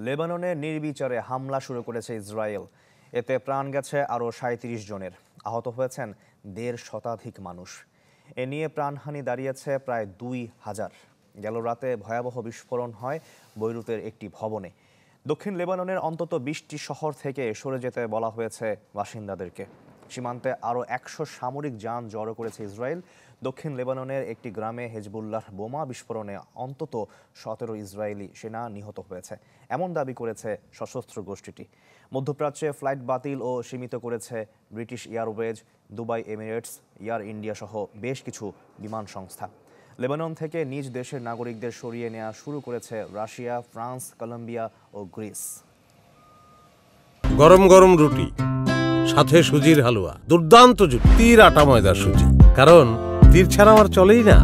লেবাননে নির্বিচারে হামলা শুরু করেছে ইসরায়েল। এতে প্রাণ গেছে আরও ৩৭ জনের, আহত হয়েছেন ১.৫ শতাধিক মানুষ। এ নিয়ে প্রাণহানি দাঁড়িয়েছে প্রায় ২,০০০। গেল রাতে ভয়াবহ বিস্ফোরণ হয় বৈরুতের একটি ভবনে। দক্ষিণ লেবাননের অন্তত ২০টি শহর থেকে সরে যেতে বলা হয়েছে বাসিন্দাদেরকে। সীমান্তে আরও ১০০ সামরিক যান জড়ো করেছে ইসরায়েল। দক্ষিণ লেবাননের একটি গ্রামে হেজবুল্লাহর বোমা বিস্ফোরণে অন্তত ১৭ ইসরায়েলি সেনা নিহত হয়েছে, এমন দাবি করেছে সশস্ত্র গোষ্ঠীটি। মধ্যপ্রাচ্যে ফ্লাইট বাতিল ও সীমিত করেছে British Airways, Dubai Emirates, air India সহ বেশ কিছু বিমান সংস্থা। লেবানন থেকে নিজ দেশের নাগরিকদের সরিয়ে নেওয়া শুরু করেছে রাশিয়া, ফ্রান্স, কলম্বিয়া ও গ্রিস। গরম গরম রুটি, সাথে সুজির হালুয়া, দুর্দান্ত জুটি, তীর আটা ময়দার সুজি, কারণ তীর ছাড়া আমার চলেই না।